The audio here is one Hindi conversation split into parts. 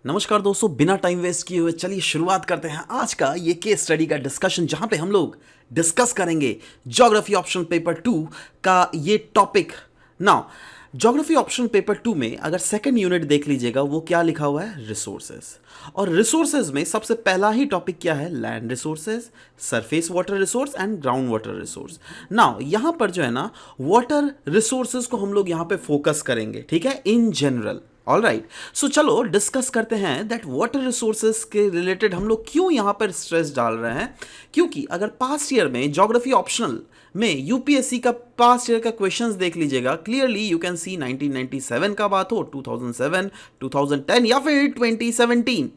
नमस्कार दोस्तों, बिना टाइम वेस्ट किए हुए चलिए शुरुआत करते हैं आज का ये केस स्टडी का डिस्कशन, जहां पे हम लोग डिस्कस करेंगे ज्योग्राफी ऑप्शन पेपर 2 का ये topic. Now geography option paper 2 में अगर सेकंड यूनिट देख लीजिएगा, वो क्या लिखा हुआ है, रिसोर्सेज। और रिसोर्सेज में सबसे पहला ही टॉपिक क्या है, land resources, surface water resource and ground water resource. Now यहां पर जो है ना, वाटर रिसोर्सेज को हम लोग यहां पे फोकस करेंगे, ठीक है, इन जनरल। ऑल राइट, सो चलो डिस्कस करते हैं दैट वाटर रिसोर्सेज के रिलेटेड हम लोग क्यों यहां पर स्ट्रेस डाल रहे हैं। क्योंकि अगर पास्ट ईयर में ज्योग्राफी ऑप्शनल में यूपीएससी का पास्ट ईयर का क्वेश्चंस देख लीजिएगा, क्लियरली यू कैन सी 1997 का बात हो, 2007, 2010 या फिर 2017,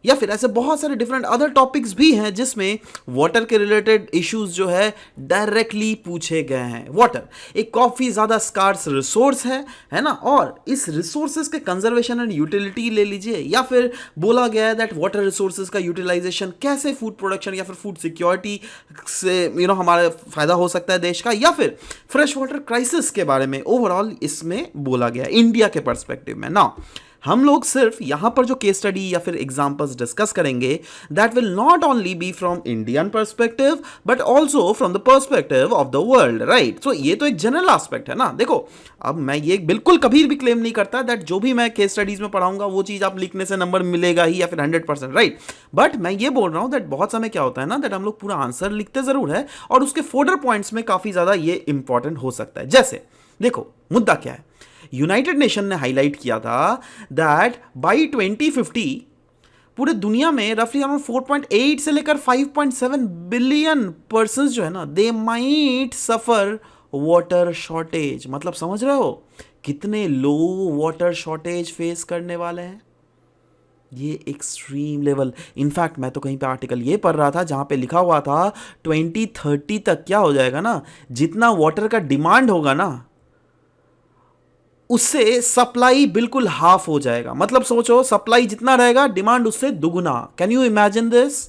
या फिर ऐसे बहुत सारे डिफरेंट अदर टॉपिक्स भी हैं जिसमें वाटर के रिलेटेड इश्यूज जो है डायरेक्टली पूछे गए हैं। वाटर एक काफी ज्यादा स्कार्स रिसोर्स है ना, और इस रिसोर्सेज के कंजर्वेशन एंड यूटिलिटी ले लीजिए, या फिर बोला गया है दैट वाटर रिसोर्सेज का यूटिलाइजेशन कैसे फूड प्रोडक्शन या फिर फूड सिक्योरिटी से हमारा फायदा हो सकता है देश का, या फिर फ्रेश वाटर क्राइसिस के बारे में ओवरऑल इसमें बोला गया इंडिया के पर्सपेक्टिव में। ना हम लोग सिर्फ यहां पर जो केस स्टडी या फिर एग्जांपल्स डिस्कस करेंगे, that will not only be from Indian perspective but also from the perspective of the world, right. So ये तो एक जनरल एस्पेक्ट है ना। देखो, अब मैं ये बिल्कुल कभी भी क्लेम नहीं करता दैट जो भी मैं केस स्टडीज में पढ़ाऊंगा वो चीज आप लिखने से नंबर मिलेगा ही या फिर 100%, राइट। बट मैं ये बोल रहा हूं दैट बहुत समय क्या होता है ना, दैट हम लोग पूरा आंसर लिखते जरूर है और उसके फोर्डर पॉइंट्स में काफी ज्यादा ये इंपॉर्टेंट हो सकता है। जैसे देखो, मुद्दा क्या है, यूनाइटेड नेशन ने हाईलाइट किया था दैट बाई 2050 पूरे दुनिया में रफली अराउंड 4.8 से लेकर 5.7 बिलियन पर्सन्स जो है ना, they might suffer water shortage. मतलब समझ रहे हो कितने लोग वाटर शॉर्टेज फेस करने वाले हैं, ये एक्सट्रीम लेवल। इनफैक्ट मैं तो कहीं पे आर्टिकल ये पढ़ रहा था जहां पे लिखा हुआ था 2030 तक क्या हो जाएगा ना, जितना वाटर का डिमांड होगा ना, उससे सप्लाई बिल्कुल हाफ हो जाएगा। मतलब सोचो, सप्लाई जितना रहेगा डिमांड उससे दुगुना। Can you imagine this,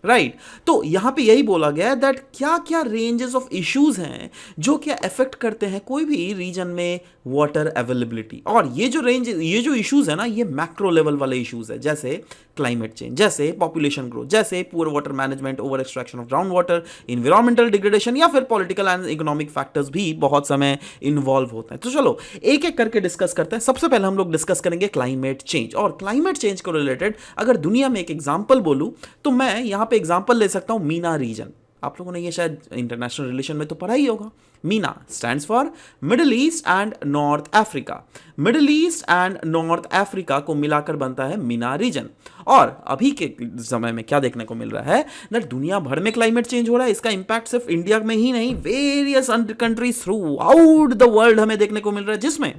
right. तो यहां पे यही बोला गया है दैट क्या क्या रेंजेस ऑफ इश्यूज हैं जो क्या अफेक्ट करते हैं कोई भी रीजन में वाटर अवेलेबिलिटी। और ये जो इश्यूज है ना, ये मैक्रो लेवल वाले इश्यूज है, जैसे क्लाइमेट चेंज, जैसे पॉपुलेशन ग्रोथ, जैसे poor water management, over extraction of ground water, environmental degradation, या फिर पॉलिटिकल एंड इकोनॉमिक फैक्टर्स भी बहुत समय इन्वॉल्व होते हैं। तो चलो एक एक करके डिस्कस करते हैं। सबसे पहले हम लोग डिस्कस करेंगे क्लाइमेट चेंज। और क्लाइमेट चेंज को रिलेटेड अगर दुनिया में एक एग्जाम्पल बोलूं तो मैं यहां पे एग्जाम्पल ले सकता हूं मीना रीजन। आप लोगों ने ये शायद इंटरनेशनल रिलेशन में तो पढ़ा ही होगा। Meena stands for middle east and north Africa. Middle east and north Africa को मिलाकर बनता है मीना रीजन। और अभी के समय में क्या देखने को मिल रहा है ना, दुनिया भर में क्लाइमेट चेंज हो रहा है। इसका इंपैक्ट सिर्फ इंडिया में ही नहीं, various countries through out the world हमें देखने को मिल रहा है, जिसमें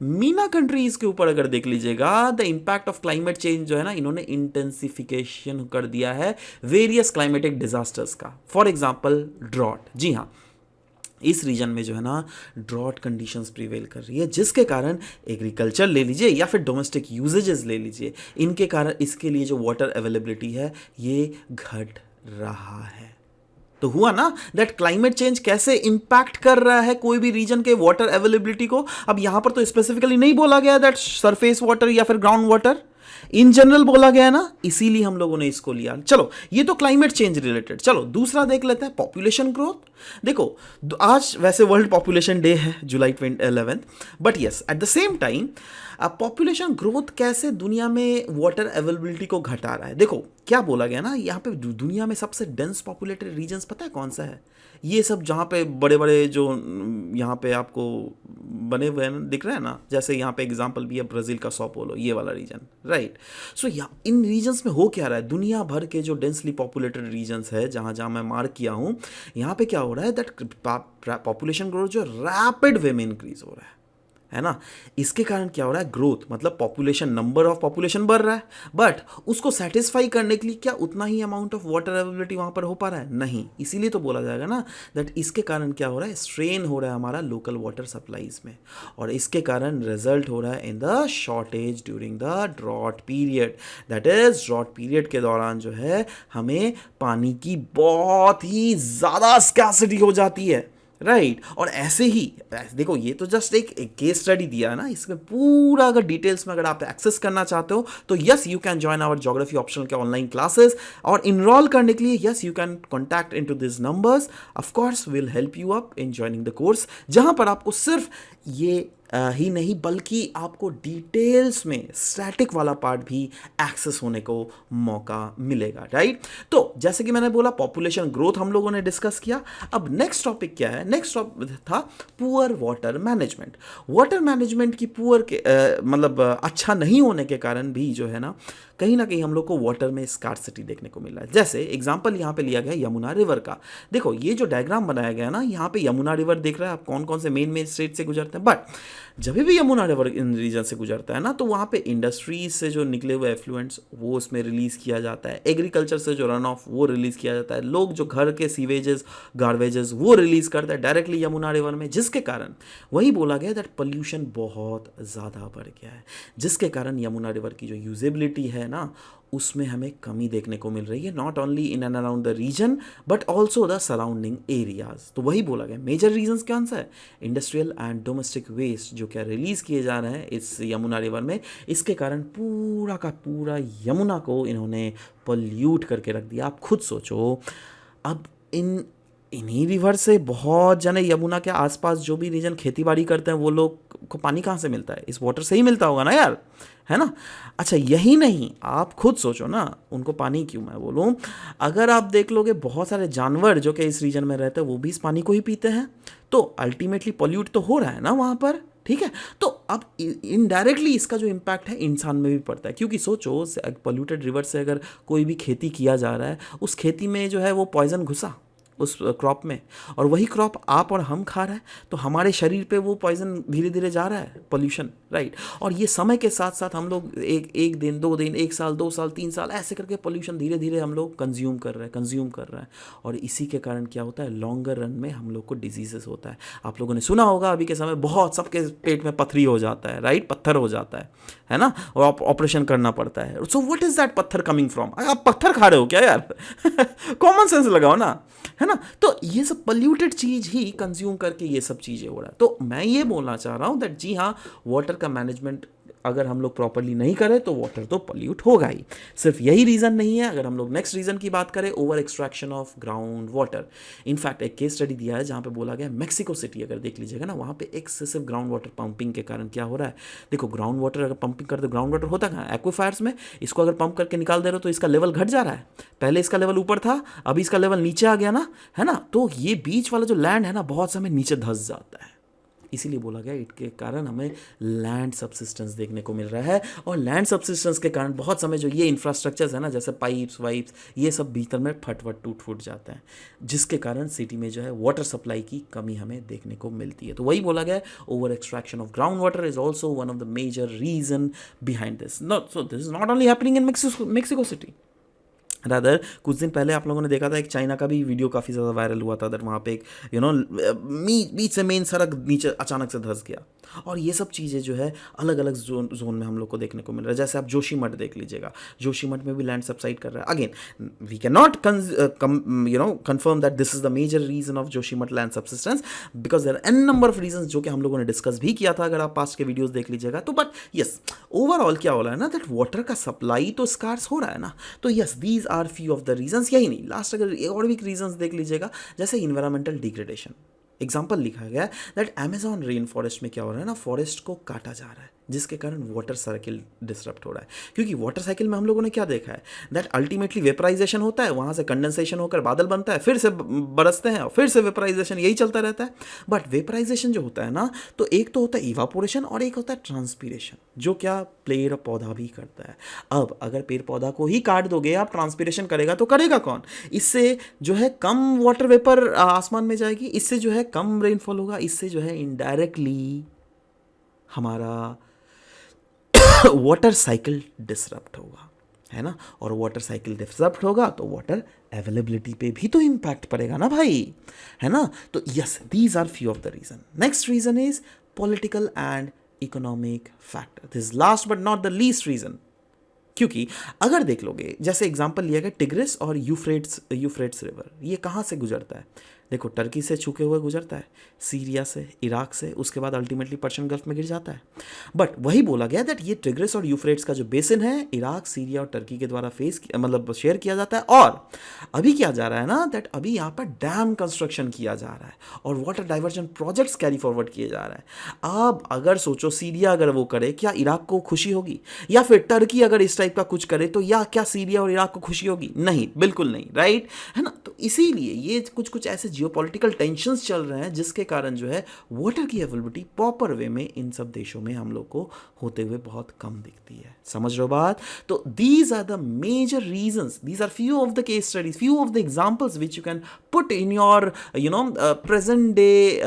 मीना कंट्रीज के ऊपर अगर देख लीजिएगा, the impact of climate change जो है ना, इन्होंने इंटेंसिफिकेशन कर दिया है वेरियस क्लाइमेटिक डिजास्टर्स का। फॉर एग्जांपल ड्रॉट, जी हाँ, इस रीजन में जो है ना ड्रॉट कंडीशंस प्रिवेल कर रही है, जिसके कारण एग्रीकल्चर ले लीजिए या फिर डोमेस्टिक यूजेजेस ले लीजिए, इनके कारण इसके लिए जो वाटर अवेलेबिलिटी है ये घट रहा है। तो हुआ ना दैट क्लाइमेट चेंज कैसे इंपैक्ट कर रहा है कोई भी रीजन के वाटर अवेलेबिलिटी को। अब यहां पर तो स्पेसिफिकली नहीं बोला गया दैट सरफेस वाटर या फिर ग्राउंड वाटर, इन जनरल बोला गया ना, इसीलिए हम लोगों ने इसको लिया। चलो ये तो क्लाइमेट चेंज रिलेटेड। चलो दूसरा देख लेते हैं, पॉपुलेशन ग्रोथ। देखो आज वैसे वर्ल्ड पॉपुलेशन डे है जुलाई 11, but yes at the same time population growth कैसे दुनिया में वाटर अवेलेबिलिटी को घटा रहा है। देखो क्या बोला गया ना, यहाँ पे दुनिया में सबसे डेंस पॉपुलेटेड रीजन्स पता है कौन सा है? ये सब जहाँ पे बड़े बड़े जो यहाँ पे आपको बने हुए हैं दिख रहे हैं ना, जैसे यहाँ पे एग्जांपल भी है ब्राज़ील का सौ पोलो, ये वाला रीजन, राइट। सो इन रीजन्स में हो क्या रहा है, दुनिया भर के जो डेंसली पॉपुलेटेड रीजन्स है जहाँ जहाँ मैं मार्क किया हूँ, यहाँ पे क्या हो रहा है दैट पॉपुलेशन ग्रोथ जो रैपिड वे में इंक्रीज हो रहा है ना। इसके कारण क्या हो रहा है, ग्रोथ मतलब पॉपुलेशन, नंबर ऑफ पॉपुलेशन बढ़ रहा है, बट उसको सेटिस्फाई करने के लिए क्या उतना ही अमाउंट ऑफ वाटर अवेलेबिलिटी वहां पर हो पा रहा है? नहीं। इसीलिए तो बोला जाएगा ना दैट इसके कारण क्या हो रहा है, स्ट्रेन हो रहा है हमारा लोकल वाटर सप्लाईज में, और इसके कारण रिजल्ट हो रहा है in the shortage during the drought period. That is drought period के दौरान जो है हमें पानी की बहुत ही ज्यादा स्कैसिटी हो जाती है। राइट और ऐसे ही देखो ये तो जस्ट एक केस स्टडी दिया है ना, इसमें पूरा अगर डिटेल्स में अगर आप एक्सेस करना चाहते हो तो yes you can join our geography optional के ऑनलाइन क्लासेस, और इनरोल करने के लिए yes you can contact into this numbers, of course will help you up in joining the course, जहां पर आपको सिर्फ ये ही नहीं बल्कि आपको डिटेल्स में स्टैटिक वाला पार्ट भी एक्सेस होने को मौका मिलेगा, राइट। तो जैसे कि मैंने बोला पॉपुलेशन ग्रोथ हम लोगों ने डिस्कस किया। अब नेक्स्ट टॉपिक क्या है, नेक्स्ट टॉपिक था poor water management. Water management की पुअर के मतलब अच्छा नहीं होने के कारण भी जो है ना कहीं ना कहीं हम लोग को वाटर में स्कार्सिटी देखने को मिल रहा है। जैसे एग्जांपल यहाँ पे लिया गया यमुना रिवर का। देखो ये जो डायग्राम बनाया गया ना, यहाँ पे यमुना रिवर देख रहे हैं आप कौन कौन से मेन स्टेट से गुजरते हैं, बट जब भी यमुना रिवर इन रीजन से गुजरता है ना तो वहाँ पे इंडस्ट्रीज से जो निकले हुए एफ्लुएंट्स वो उसमें रिलीज किया जाता है, एग्रीकल्चर से जो रन ऑफ वो रिलीज किया जाता है, लोग जो घर के सीवेजेस गार्बेजेस वो रिलीज करते हैं डायरेक्टली यमुना रिवर में, जिसके कारण वही बोला गया दैट पोल्यूशन बहुत ज़्यादा बढ़ गया है, जिसके कारण यमुना रिवर की जो यूजेबिलिटी है ना उसमें हमें कमी देखने को मिल रही है, not only in and around the region but also the surrounding areas. तो वही बोला गया मेजर रीजंस कौन सा है, इंडस्ट्रियल एंड डोमेस्टिक वेस्ट जो क्या रिलीज किए जा रहे हैं इस यमुना रिवर में, इसके कारण पूरा का पूरा यमुना को इन्होंने पोल्यूट करके रख दिया। आप खुद सोचो, अब इन्हीं रिवर से बहुत जने यमुना के आसपास जो भी रीजन खेती बाड़ी करते हैं वो लोग को पानी कहाँ से मिलता है, इस वाटर से ही मिलता होगा ना यार, है ना। अच्छा यही नहीं, आप खुद सोचो ना, उनको पानी क्यों मैं बोलूँ, अगर आप देख लोगे बहुत सारे जानवर जो कि इस रीजन में रहते हैं वो भी इस पानी को ही पीते हैं, तो अल्टीमेटली पॉल्यूट तो हो रहा है ना वहाँ पर, ठीक है। तो अब इनडायरेक्टली इसका जो इम्पैक्ट है इंसान में भी पड़ता है, क्योंकि सोचो पोल्यूटेड रिवर से अगर कोई भी खेती किया जा रहा है, उस खेती में जो है वो पॉइजन घुसा उस क्रॉप में, और वही क्रॉप आप और हम खा रहे हैं, तो हमारे शरीर पे वो पॉइजन धीरे धीरे जा रहा है, पोल्यूशन, राइट। और ये समय के साथ साथ हम लोग एक दिन, 2 दिन, 1 साल, 2 साल, 3 साल ऐसे करके पोल्यूशन धीरे धीरे हम लोग कंज्यूम कर रहे हैं, और इसी के कारण क्या होता है, लॉन्गर रन में हम लोग को डिजीजेस होता है। आप लोगों ने सुना होगा अभी के समय बहुत सबके पेट में पथरी हो जाता है, राइट, पत्थर हो जाता है ना, और ऑपरेशन करना पड़ता है। सो व्हाट इज दैट पत्थर कमिंग फ्रॉम, आप पत्थर खा रहे हो क्या यार कॉमन सेंस लगाओ ना, है ना। तो ये सब पोल्यूटेड चीज ही कंज्यूम करके ये सब चीजें हो रहा है। तो मैं ये बोलना चाह रहा हूं दैट जी हाँ, वाटर का मैनेजमेंट अगर हम लोग प्रॉपरली नहीं करें तो वाटर तो पोल्यूट होगा ही। सिर्फ यही रीजन नहीं है, अगर हम लोग नेक्स्ट रीजन की बात करें, over extraction of ground water. In fact एक केस स्टडी दिया है जहां पे बोला गया मेक्सिको सिटी अगर देख लीजिएगा ना, वहां पे एक्सेसिव ग्राउंड वाटर पंपिंग के कारण क्या हो रहा है, देखो ग्राउंड वाटर अगर पंपिंग करते, ग्राउंड वाटर होता कहाँ, एक्वाफायर्स में, इसको अगर पंप करके निकाल दे रहे हो तो इसका लेवल घट जा रहा है, पहले इसका लेवल ऊपर था अभी इसका लेवल नीचे आ गया ना, है ना। तो ये बीच वाला जो लैंड है ना बहुत समय नीचे धंस जाता है, इसीलिए बोला गया इसके कारण हमें लैंड सबसिस्टेंस देखने को मिल रहा है, और लैंड सबसिस्टेंस के कारण बहुत समय जो ये इंफ्रास्ट्रक्चर्स है ना, जैसे पाइप्स वाइप्स ये सब भीतर में टूट फूट जाते हैं, जिसके कारण सिटी में जो है वाटर सप्लाई की कमी हमें देखने को मिलती है। तो वही बोला गया over extraction of ground water is also one of the major reason behind this. Not so this is not only happening in Mexico City, rather कुछ दिन पहले आप लोगों ने देखा था एक चाइना का भी वीडियो काफ़ी ज़्यादा वायरल हुआ था, अदर वहाँ पे एक बीच से मेन सड़क नीचे अचानक से धंस गया, और ये सब चीज़ें जो है अलग अलग जोन में हम लोग को देखने को मिल रहा है। जैसे आप जोशीमठ देख लीजिएगा, जोशीमठ में भी लैंड सबसाइड कर रहा है। Again we can not confirm that this is the major reason of Joshimath land subsistence, because there are an number of reason जो कि हम लोगों ने डिस्कस भी किया था अगर आप पास्ट के वीडियोज़ देख लीजिएगा तो। बट यस ओवरऑल क्या हो रहा है ना, दैट वाटर का सप्लाई तो स्कार्स हो रहा है ना, तो yes these are few of the reasons. यही नहीं, लास्ट अगर और भी रीजंस देख लीजिएगा, जैसे इन्वायरमेंटल डिग्रेडेशन। एग्जाम्पल लिखा गया है दैट अमेजॉन रेन फॉरेस्ट में क्या हो रहा है ना, फॉरेस्ट को काटा जा रहा है, जिसके कारण वाटर साइकिल डिसरप्ट हो रहा है। क्योंकि वाटर साइकिल में हम लोगों ने क्या देखा है दैट अल्टीमेटली वेपराइजेशन होता है, वहाँ से कंडेंसेशन होकर बादल बनता है, फिर से बरसते हैं और फिर से वेपराइजेशन, यही चलता रहता है। बट वेपराइजेशन जो होता है ना, तो एक तो होता है इवापोरेशन और एक होता है ट्रांसपीरेशन, जो क्या पेड़ पौधा भी करता है। अब अगर पेड़ पौधा को ही काट दोगे आप, ट्रांसपीरेशन करेगा तो करेगा कौन, इससे जो है कम वाटर वेपर आसमान में जाएगी, इससे जो है कम रेनफॉल होगा, इससे जो है इनडायरेक्टली हमारा वाटर साइकिल डिसरप्ट होगा, है ना। और वाटर साइकिल डिसरप्ट होगा तो वाटर अवेलेबिलिटी पे भी तो इम्पैक्ट पड़ेगा ना भाई, है ना। तो yes these are few of the reason. Next reason is political and economic factor, this last but not the least reason. क्योंकि अगर देख लोगे, जैसे एग्जांपल लिया गया टिग्रिस और यूफ्रेट्स रिवर, ये कहाँ से गुजरता है, देखो टर्की से छूके हुए गुजरता है, सीरिया से, इराक से, उसके बाद अल्टीमेटली पर्शियन गल्फ में गिर जाता है। बट वही बोला गया दैट ये टिग्रिस और यूफ्रेट्स का जो बेसिन है इराक, सीरिया और टर्की के द्वारा मतलब शेयर किया जाता है। और अभी क्या जा रहा है ना दैट अभी यहाँ पर डैम कंस्ट्रक्शन किया जा रहा है और water diversion projects carry forward किए जा रहा है। अब अगर सोचो सीरिया अगर वो करे, क्या इराक को खुशी होगी? या फिर टर्की अगर इस टाइप का कुछ करे तो या क्या सीरिया और इराक को खुशी होगी? नहीं, बिल्कुल नहीं, राइट है ना। तो इसीलिए ये कुछ कुछ ऐसे जियोपॉलिटिकल टेंशंस चल रहे हैं जिसके कारण जो है वाटर की अवेलेबिलिटी प्रॉपर वे में इन सब देशों में हम लोग को होते हुए बहुत कम दिखती है। समझ रहे हो बात? तो these are the major reasons, these are few of the case studies, few of the examples which you can put in your present day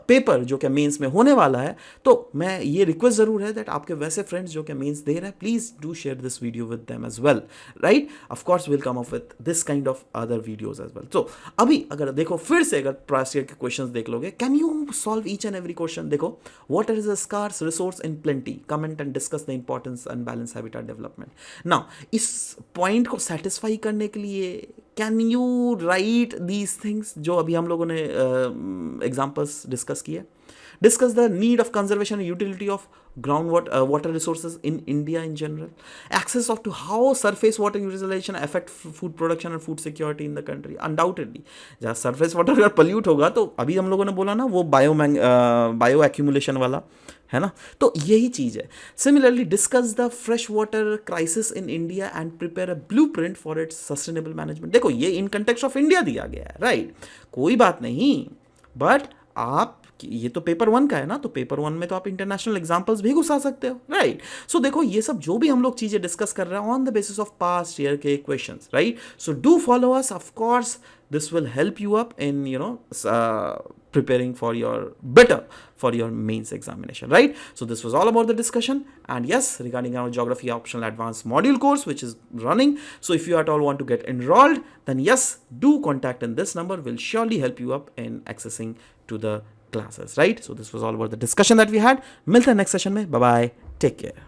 paper जो कि मेंस में होने वाला है। तो मैं ये रिक्वेस्ट जरूर है दैट आपके वैसे फ्रेंड्स जो कि मेंस दे रहे हैं, please do share this video with them as well, right. Of course will come up with this kind of other videos as well. तो अभी अगर देखो फिर से अगर पास्ट ईयर के क्वेश्चंस देख लोगे, can you solve each and every question? देखो, water is a scarce resource in plenty, comment and discuss the importance and balance habitat development. Now इस पॉइंट को सेटिस्फाई करने के लिए can you write these things जो अभी हम लोगों ने एग्जाम्पल्स डिस्कस किए? Discuss the need of conservation and utility of groundwater water resources in India in general. Access of to how surface water utilization affect food production and food security in the country. Undoubtedly, जहाँ surface water अगर pollute होगा तो अभी हम लोगों ने बोला ना वो bio accumulation वाला है ना, तो यही चीज़ है। Similarly, discuss the fresh water crisis in India and prepare a blueprint for its sustainable management. देखो ये in context of India दिया गया है, राइट? कोई बात नहीं, बट आप ये तो पेपर 1 का है ना, तो पेपर 1 में तो आप इंटरनेशनल एग्जांपल्स भी घुसा सकते हो, राइट। सो देखो ये सब जो भी हम लोग चीजें डिस्कस कर रहे हैं on the basis of past year के questions, right. So do follow us, of course this will help you up in preparing for your better for your mains examination, right? So this was all about the discussion, and yes, regarding our geography optional advanced module course which is running. So if you at all want to get enrolled, then yes, do contact in this number, will surely help you up in accessing to the classes, right? So this was all about the discussion that we had. Milte next session mein, bye bye, take care.